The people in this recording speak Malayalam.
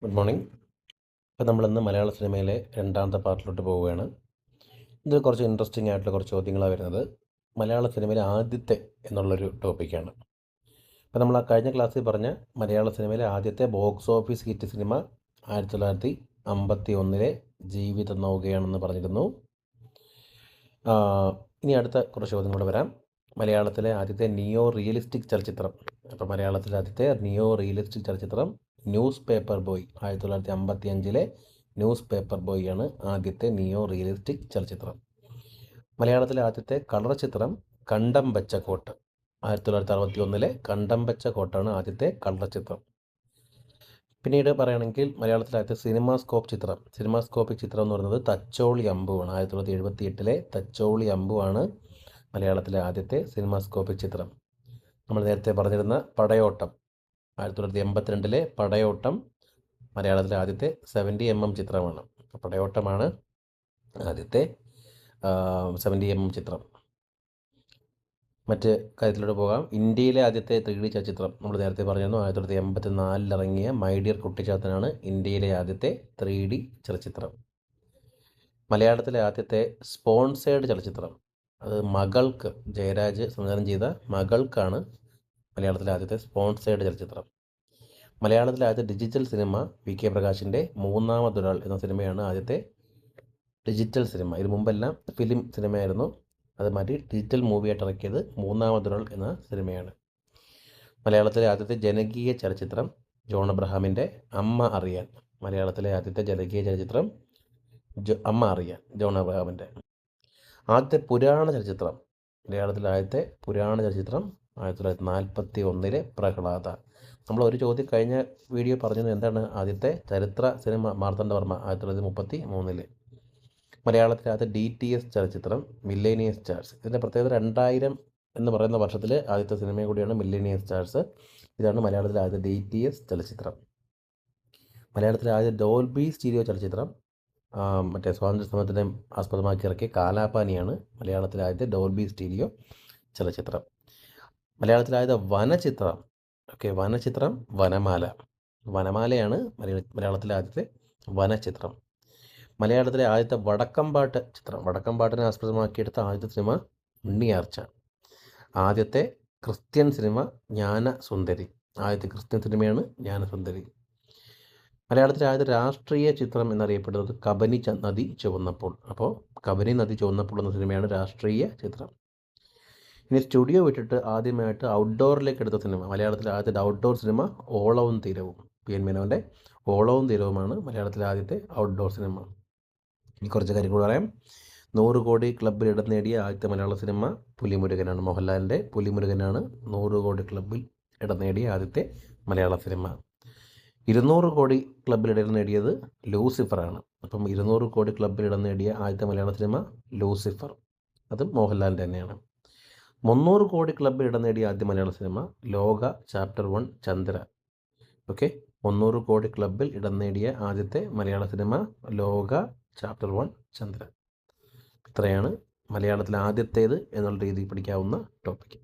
Good morning. ഇപ്പോൾ നമ്മളിന്ന് മലയാള സിനിമയിലെ രണ്ടാമത്തെ പാർട്ടിലോട്ട് പോവുകയാണ്. ഇതിൽ കുറച്ച് ഇൻട്രസ്റ്റിംഗ് ആയിട്ടുള്ള കുറച്ച് ചോദ്യങ്ങളാണ് വരുന്നത്. മലയാള സിനിമയിലെ ആദ്യത്തെ എന്നുള്ളൊരു ടോപ്പിക്കാണ്. ഇപ്പോൾ നമ്മൾ ആ കഴിഞ്ഞ ക്ലാസ്സിൽ പറഞ്ഞ മലയാള സിനിമയിലെ ആദ്യത്തെ ബോക്സ് ഓഫീസ് ഹിറ്റ് സിനിമ 1951 ജീവിത നൗകയാണെന്ന് പറഞ്ഞിരുന്നു. ഇനി അടുത്ത കുറച്ച് ചോദ്യം കൂടെ വരാം. മലയാളത്തിലെ ആദ്യത്തെ നിയോ റിയലിസ്റ്റിക് ചലച്ചിത്രം. അപ്പോൾ മലയാളത്തിലെ ആദ്യത്തെ നിയോ റിയലിസ്റ്റിക് ചലച്ചിത്രം news paper boy. 1955 news paper boy ആണ് ആദ്യത്തെ നിയോ റിയലിസ്റ്റിക് ചലച്ചിത്രം. മലയാളത്തിലെ ആദ്യത്തെ കളർ ചിത്രം കണ്ടം വെച്ച കോട്ട്. 1961 കണ്ടം വെച്ച കോട്ടാണ് ആദ്യത്തെ കളർ ചിത്രം. പിന്നീട് പറയുകയാണെങ്കിൽ മലയാളത്തിലെ ആദ്യത്തെ സിനിമാസ്കോപ്പിക് ചിത്രം എന്ന് പറയുന്നത് തച്ചോളി അമ്പുവാണ്. 1978 തച്ചോളി അമ്പുവാണ് മലയാളത്തിലെ ആദ്യത്തെ സിനിമാസ്കോപ്പിക് ചിത്രം. നമ്മൾ നേരത്തെ പറഞ്ഞിരുന്ന പടയോട്ടം 1982 പടയോട്ടം മലയാളത്തിലെ ആദ്യത്തെ 70mm ചിത്രമാണ്. പടയോട്ടമാണ് ആദ്യത്തെ 70mm ചിത്രം. മറ്റ് കാര്യത്തിലൂടെ പോകാം. ഇന്ത്യയിലെ ആദ്യത്തെ 3D ചലച്ചിത്രം നമ്മൾ നേരത്തെ പറഞ്ഞിരുന്നു. 1984 ഇറങ്ങിയ മൈ ഡിയർ കുട്ടിച്ചാത്തനാണ് ഇന്ത്യയിലെ ആദ്യത്തെ 3D ചലച്ചിത്രം. മലയാളത്തിലെ ആദ്യത്തെ സ്പോൺസേഡ് ചലച്ചിത്രം അത് മകൾക്ക്, ജയരാജ് സംവിധാനം ചെയ്ത മകൾക്കാണ് മലയാളത്തിലെ ആദ്യത്തെ സ്പോൺസേഡ് ചലച്ചിത്രം. മലയാളത്തിലെ ആദ്യത്തെ ഡിജിറ്റൽ സിനിമ വി.കെ. പ്രകാശിൻ്റെ മൂന്നാമതൊരാൾ എന്ന സിനിമയാണ് ആദ്യത്തെ ഡിജിറ്റൽ സിനിമ. ഇത് മുമ്പെല്ലാം ഫിലിം സിനിമയായിരുന്നു. അത് മാറ്റി ഡിജിറ്റൽ മൂവിയായിട്ട് ഇറക്കിയത് മൂന്നാമതൊരാൾ എന്ന സിനിമയാണ്. മലയാളത്തിലെ ആദ്യത്തെ ജനകീയ ചലച്ചിത്രം ജോൺ അബ്രഹാമിൻ്റെ അമ്മ അറിയാൻ. മലയാളത്തിലെ ആദ്യത്തെ ജനകീയ ചലച്ചിത്രം അമ്മ അറിയാൻ, ജോൺ അബ്രഹാമിൻ്റെ. ആദ്യത്തെ പുരാണ ചലച്ചിത്രം മലയാളത്തിലെ ആദ്യത്തെ പുരാണ ചലച്ചിത്രം 1941 പ്രഹ്ലാദ. നമ്മൾ ഒരു ചോദ്യം കഴിഞ്ഞ വീഡിയോ പറഞ്ഞത് എന്താണ് ആദ്യത്തെ ചരിത്ര സിനിമ മാർത്താണ്ഡവർമ്മ 1933. മലയാളത്തിലെ ആദ്യത്തെ DTS ചലച്ചിത്രം മില്ലേനിയം സ്റ്റാർസ്. ഇതിൻ്റെ പ്രത്യേകത 2000 എന്ന് പറയുന്ന വർഷത്തിൽ ആദ്യത്തെ സിനിമയും കൂടിയാണ് മില്ലേനിയം സ്റ്റാർസ്. ഇതാണ് മലയാളത്തിലെ ആദ്യത്തെ DTS ചലച്ചിത്രം. മലയാളത്തിലെ ആദ്യത്തെ ഡോൾബി സ്റ്റീരിയോ ചലച്ചിത്രം മറ്റേ സ്വാതന്ത്ര്യ സമരത്തിനെ ആസ്പദമാക്കി ഇറക്കിയ കാലാപാനിയാണ് മലയാളത്തിലെ ആദ്യത്തെ ഡോൾബി സ്റ്റീരിയോ ചലച്ചിത്രം. മലയാളത്തിലെ ആദ്യത്തെ വനചിത്രം വനമാലയാണ് മലയാളത്തിലെ ആദ്യത്തെ വനചിത്രം. മലയാളത്തിലെ ആദ്യത്തെ വടക്കംപാട്ടിനെ ആസ്പദമാക്കിയെടുത്ത ആദ്യത്തെ സിനിമ ഉണ്ണിയാർച്ച. ആദ്യത്തെ ക്രിസ്ത്യൻ സിനിമ ജ്ഞാനസുന്ദരി. ആദ്യത്തെ ക്രിസ്ത്യൻ സിനിമയാണ് ജ്ഞാനസുന്ദരി. മലയാളത്തിലെ ആദ്യത്തെ രാഷ്ട്രീയ ചിത്രം എന്നറിയപ്പെടുന്നത് കബനി നദി ചുവന്നപ്പോൾ. അപ്പോൾ കബനി നദി ചുവന്നപ്പോൾ എന്ന സിനിമയാണ് രാഷ്ട്രീയ ചിത്രം. ഇനി സ്റ്റുഡിയോ വിട്ടിട്ട് ആദ്യമായിട്ട് ഔട്ട്ഡോറിലേക്ക് എടുത്ത സിനിമ, മലയാളത്തിലെ ആദ്യത്തെ ഔട്ട്ഡോർ സിനിമ ഓളവും തീരവും. PN മേനോൻ്റെ ഓളവും തീരവുമാണ് മലയാളത്തിലെ ആദ്യത്തെ ഔട്ട്ഡോർ സിനിമ. ഇനി കുറച്ച് കാര്യങ്ങൾ പറയാം. 100 കോടി ക്ലബ്ബിൽ ഇടം നേടിയ ആദ്യത്തെ മലയാള സിനിമ പുലിമുരുകനാണ്. മോഹൻലാലിൻ്റെ പുലിമുരുകനാണ് 100 കോടി ക്ലബ്ബിൽ ഇടം നേടിയ ആദ്യത്തെ മലയാള സിനിമ. 200 കോടി ക്ലബ്ബിൽ ഇടം നേടിയത് ലൂസിഫറാണ്. അപ്പം 200 കോടി ക്ലബ്ബിൽ ഇടം നേടിയ ആദ്യത്തെ മലയാള സിനിമ ലൂസിഫർ, അതും മോഹൻലാലിൻ്റെ തന്നെയാണ്. 300 കോടി ക്ലബ്ബിൽ ഇടം നേടിയ ആദ്യ മലയാള സിനിമ ലോക ചാപ്റ്റർ 1 ചന്ദ്ര. 300 കോടി ക്ലബ്ബിൽ ഇടം നേടിയ ആദ്യത്തെ മലയാള സിനിമ ലോക ചാപ്റ്റർ 1 ചന്ദ്ര. ഇത്രയാണ് മലയാളത്തിലെ ആദ്യത്തേത് എന്നുള്ള രീതിയിൽ പഠിക്കാവുന്ന ടോപ്പിക്ക്.